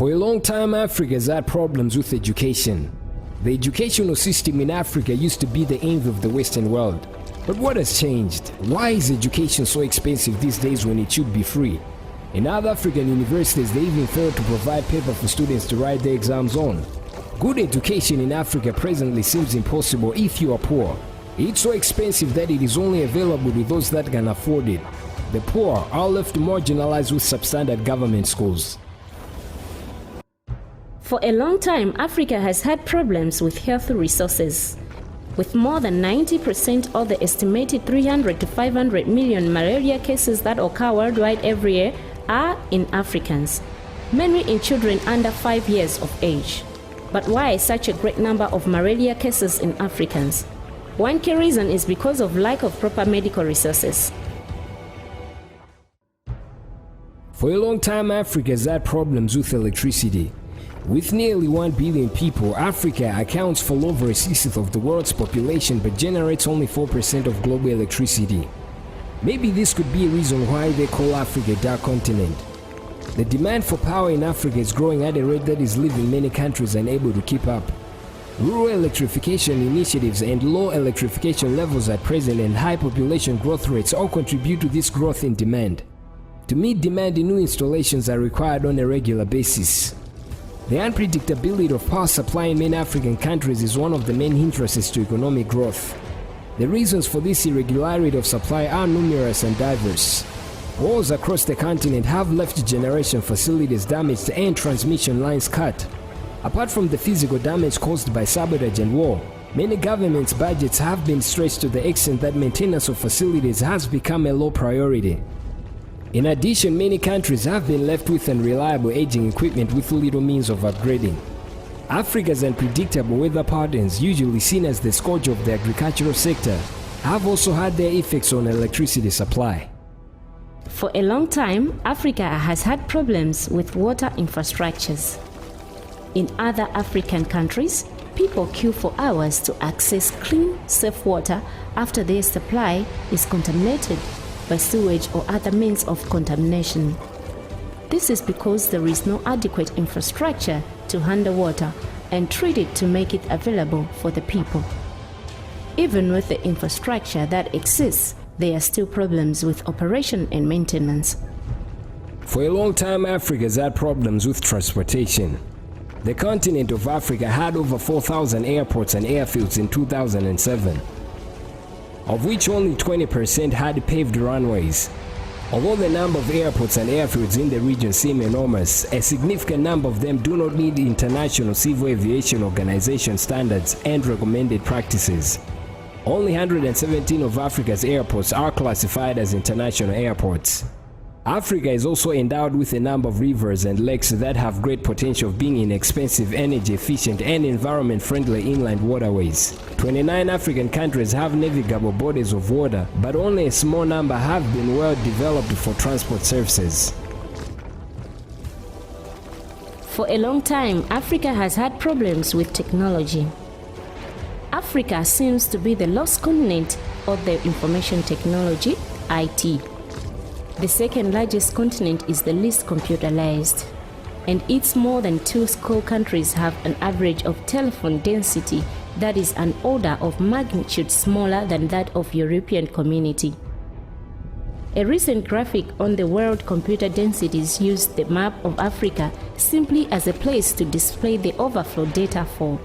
For a long time, Africa has had problems with education. The educational system in Africa used to be the envy of the Western world. But what has changed? Why is education so expensive these days when it should be free? In other African universities, they even fail to provide paper for students to write their exams on. Good education in Africa presently seems impossible if you are poor. It's so expensive that it is only available to those that can afford it. The poor are left marginalized with substandard government schools. For a long time, Africa has had problems with health resources. With more than 90% of the estimated 300 to 500 million malaria cases that occur worldwide every year are in Africans, many in children under 5 years of age. But why such a great number of malaria cases in Africans? One key reason is because of lack of proper medical resources. For a long time, Africa has had problems with electricity. With nearly 1 billion people, Africa accounts for over a sixth of the world's population but generates only 4% of global electricity. Maybe this could be a reason why they call Africa a dark continent. The demand for power in Africa is growing at a rate that is leaving many countries unable to keep up. Rural electrification initiatives and low electrification levels at present and high population growth rates all contribute to this growth in demand. To meet demand, new installations are required on a regular basis. The unpredictability of power supply in many African countries is one of the main hindrances to economic growth. The reasons for this irregularity of supply are numerous and diverse. Wars across the continent have left generation facilities damaged and transmission lines cut. Apart from the physical damage caused by sabotage and war, many governments' budgets have been stretched to the extent that maintenance of facilities has become a low priority. In addition, many countries have been left with unreliable aging equipment with little means of upgrading. Africa's unpredictable weather patterns, usually seen as the scourge of the agricultural sector, have also had their effects on electricity supply. For a long time, Africa has had problems with water infrastructures. In other African countries, people queue for hours to access clean, safe water after their supply is contaminated by sewage or other means of contamination. This is because there is no adequate infrastructure to handle water and treat it to make it available for the people. Even with the infrastructure that exists, there are still problems with operation and maintenance. For a long time, Africa has had problems with transportation. The continent of Africa had over 4,000 airports and airfields in 2007. Of which only 20% had paved runways. Although the number of airports and airfields in the region seem enormous, a significant number of them do not meet International Civil Aviation Organization standards and recommended practices. Only 117 of Africa's airports are classified as international airports. Africa is also endowed with a number of rivers and lakes that have great potential of being inexpensive, energy-efficient, and environment-friendly inland waterways. 29 African countries have navigable bodies of water, but only a small number have been well developed for transport services. For a long time, Africa has had problems with technology. Africa seems to be the lost continent of the information technology, IT. The second largest continent is the least computerized, and its more than 20 countries have an average of telephone density that is an order of magnitude smaller than that of European Community. A recent graphic on the world computer densities used the map of Africa simply as a place to display the overflow data for.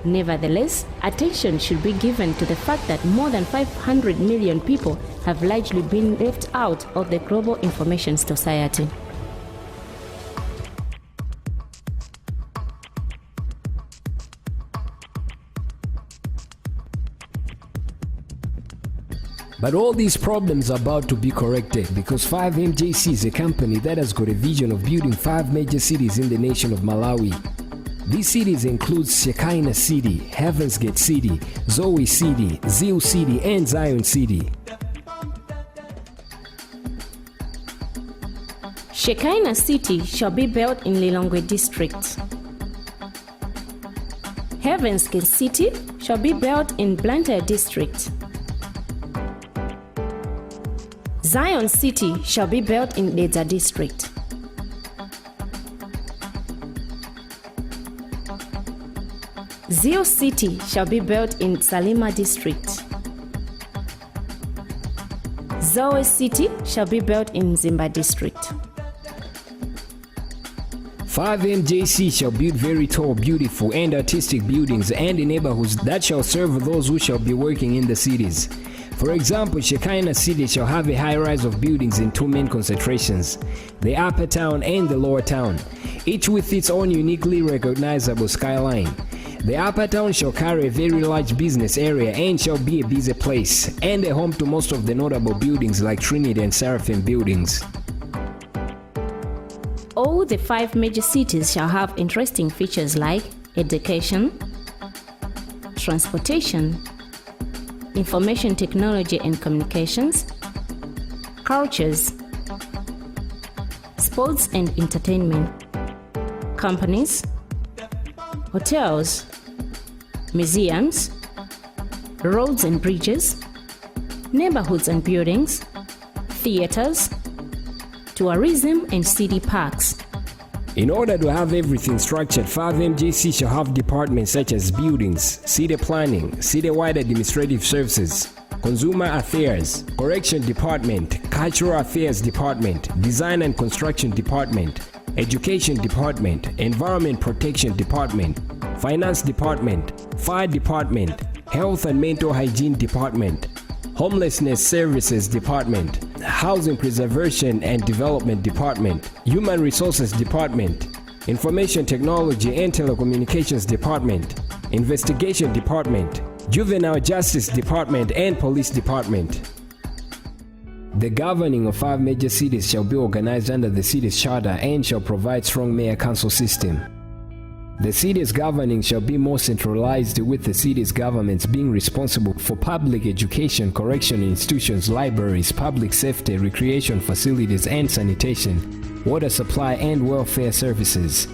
Nevertheless, attention should be given to the fact that more than 500 million people have largely been left out of the global information society. But all these problems are about to be corrected because 5MJC is a company that has got a vision of building 5 major cities in the nation of Malawi. These cities include Shekinah City, Heaven's Gate City, Zoe City, Zeal City, and Zion City. Shekinah City shall be built in Lilongwe District. Heaven's Gate City shall be built in Blantyre District. Zion City shall be built in Dedza District. Zeal City shall be built in Salima District. Zoe City shall be built in Mzimba District. 5MJC shall build very tall, beautiful, and artistic buildings and neighborhoods that shall serve those who shall be working in the cities. For example, Shekinah City shall have a high rise of buildings in two main concentrations, the upper town and the lower town, each with its own uniquely recognizable skyline. The upper town shall carry a very large business area and shall be a busy place, and a home to most of the notable buildings like Trinity and Seraphim buildings. All the 5 major cities shall have interesting features like education, transportation, information technology and communications, cultures, sports and entertainment, companies, hotels, museums, roads and bridges, neighborhoods and buildings, theaters, tourism and city parks. In order to have everything structured, 5MJC shall have departments such as buildings, city planning, city-wide administrative services, consumer affairs, correction department, cultural affairs department, design and construction department, education department, environment protection department, finance department, fire department, health and mental hygiene department, homelessness services department, housing preservation and development department, human resources department, information technology and telecommunications department, investigation department, juvenile justice department and police department. The governing of 5 major cities shall be organized under the city's charter and shall provide strong mayor-council system. The city's governing shall be more centralized, with the city's governments being responsible for public education, correction institutions, libraries, public safety, recreation facilities and sanitation, water supply and welfare services.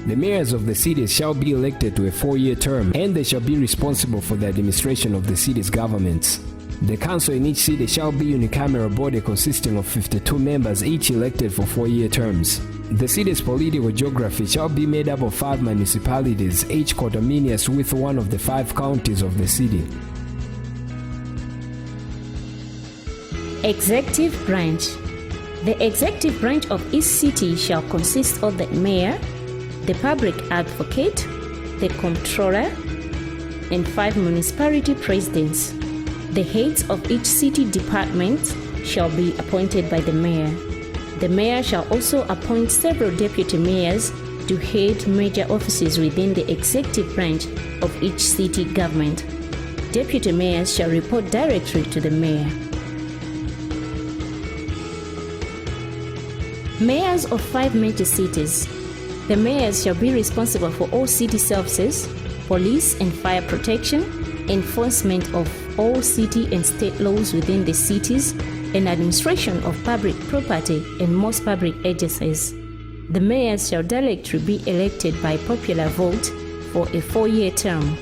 The mayors of the cities shall be elected to a 4-year term, and they shall be responsible for the administration of the city's governments. The council in each city shall be a unicameral body consisting of 52 members, each elected for 4-year terms. The city's political geography shall be made up of 5 municipalities, each coterminous with one of the 5 counties of the city. Executive branch. The executive branch of each city shall consist of the mayor, the public advocate, the comptroller, and 5 municipality presidents. The heads of each city department shall be appointed by the mayor. The mayor shall also appoint several deputy mayors to head major offices within the executive branch of each city government. Deputy mayors shall report directly to the mayor. Mayors of 5 major cities. The mayors shall be responsible for all city services, police and fire protection, enforcement of all city and state laws within the cities, and administration of public property and most public agencies. The mayors shall directly be elected by popular vote for a 4-year term.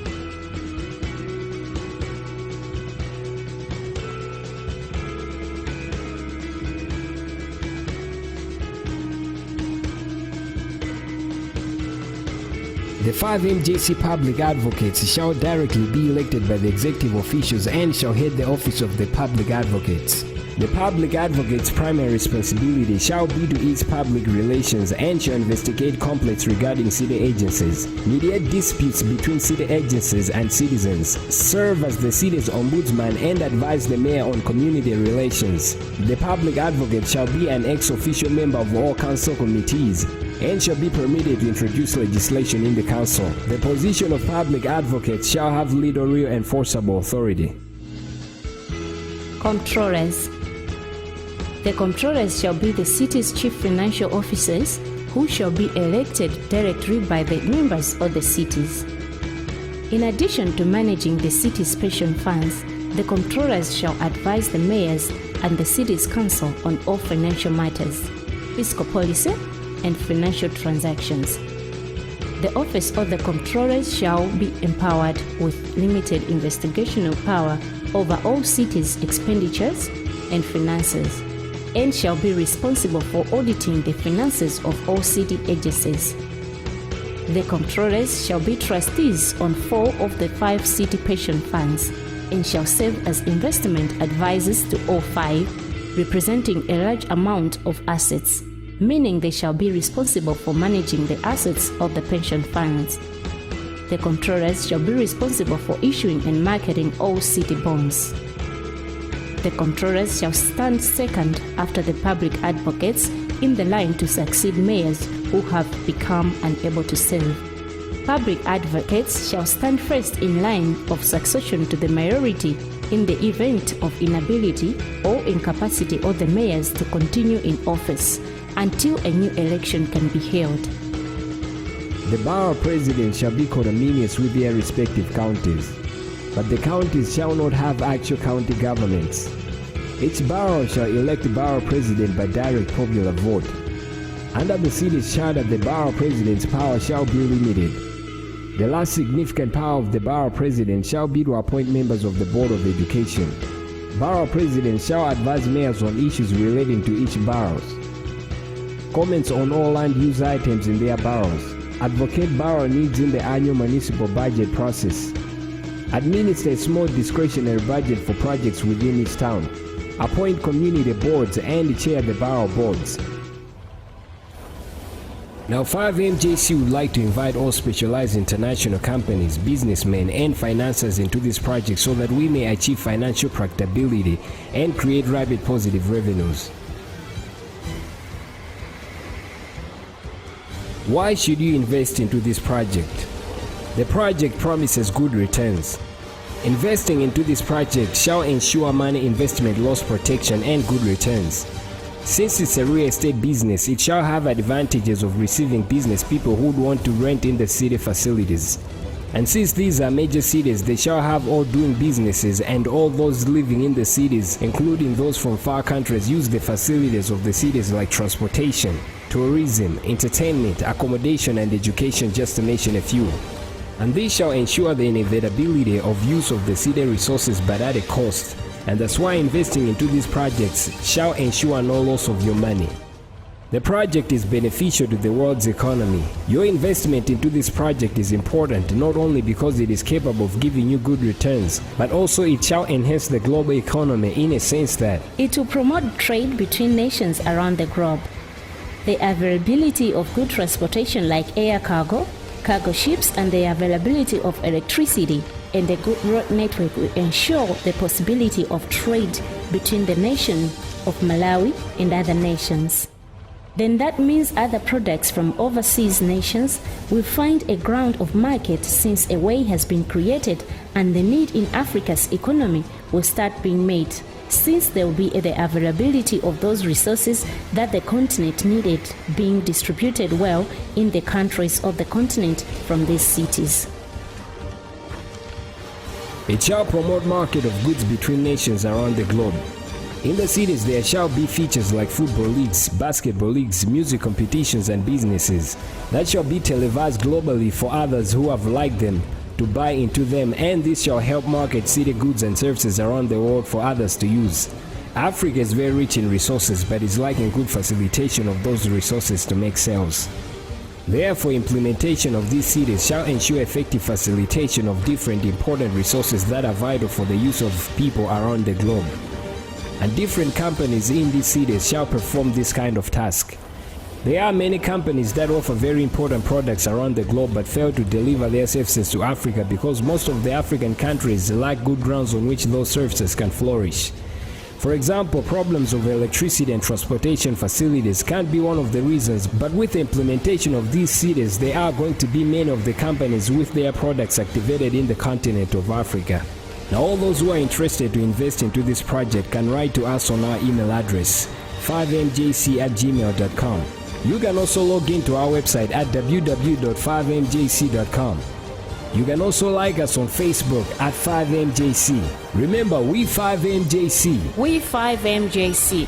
The 5MJC public advocates shall directly be elected by the executive officials and shall head the office of the public advocates. The public advocate's primary responsibility shall be to its public relations and shall investigate complaints regarding city agencies, mediate disputes between city agencies and citizens, serve as the city's ombudsman, and advise the mayor on community relations. The public advocate shall be an ex-officio member of all council committees and shall be permitted to introduce legislation in the council. The position of public advocate shall have little real enforceable authority. Comptrollers. The comptrollers shall be the city's chief financial officers, who shall be elected directly by the members of the cities. In addition to managing the city's pension funds, the comptrollers shall advise the mayors and the city's council on all financial matters, fiscal policy, and financial transactions. The office of the comptrollers shall be empowered with limited investigational power over all cities' expenditures and finances, and shall be responsible for auditing the finances of all city agencies. The controllers shall be trustees on 4 of the 5 city pension funds and shall serve as investment advisors to all 5, representing a large amount of assets, meaning they shall be responsible for managing the assets of the pension funds. The controllers shall be responsible for issuing and marketing all city bonds. The controllers shall stand second after the public advocates in the line to succeed mayors who have become unable to serve. Public advocates shall stand first in line of succession to the mayority in the event of inability or incapacity of the mayors to continue in office until a new election can be held. The borough presidents shall be condominious with their respective counties, but the counties shall not have actual county governments. Each borough shall elect a borough president by direct popular vote. Under the city's charter, the borough president's power shall be limited. The last significant power of the borough president shall be to appoint members of the Board of Education. Borough presidents shall advise mayors on issues relating to each borough. Comments on all land use items in their boroughs. Advocate borough needs in the annual municipal budget process. Administer a small discretionary budget for projects within each town. Appoint community boards and chair the borough boards. Now 5MJC would like to invite all specialized international companies, businessmen and financiers into this project so that we may achieve financial profitability and create rapid positive revenues. Why should you invest into this project? The project promises good returns. Investing into this project shall ensure money investment loss protection and good returns. Since it's a real estate business, it shall have advantages of receiving business people who would want to rent in the city facilities. And since these are major cities, they shall have all doing businesses, and all those living in the cities, including those from far countries, use the facilities of the cities like transportation, tourism, entertainment, accommodation and education, just to mention a few. And this shall ensure the inevitability of use of the city resources but at a cost. And that's why investing into these projects shall ensure no loss of your money. The project is beneficial to the world's economy. Your investment into this project is important not only because it is capable of giving you good returns, but also it shall enhance the global economy in a sense that it will promote trade between nations around the globe. The availability of good transportation like air cargo ships, and the availability of electricity and a good road network will ensure the possibility of trade between the nation of Malawi and other nations. Then that means other products from overseas nations will find a ground of market, since a way has been created and the need in Africa's economy will start being made, since there will be the availability of those resources that the continent needed being distributed well in the countries of the continent from these cities. It shall promote market of goods between nations around the globe. In the cities there shall be features like football leagues, basketball leagues, music competitions and businesses that shall be televised globally for others who have liked them to buy into them, and this shall help market city goods and services around the world for others to use. Africa is very rich in resources but is lacking good facilitation of those resources to make sales. Therefore, implementation of these cities shall ensure effective facilitation of different important resources that are vital for the use of people around the globe. And different companies in these cities shall perform this kind of task. There are many companies that offer very important products around the globe but fail to deliver their services to Africa because most of the African countries lack good grounds on which those services can flourish. For example, problems of electricity and transportation facilities can't be one of the reasons, but with the implementation of these cities, there are going to be many of the companies with their products activated in the continent of Africa. Now, all those who are interested to invest into this project can write to us on our email address 5mjc@gmail.com. You can also log into our website at www.5mjc.com. You can also like us on Facebook at 5MJC. Remember, we 5MJC. We 5MJC.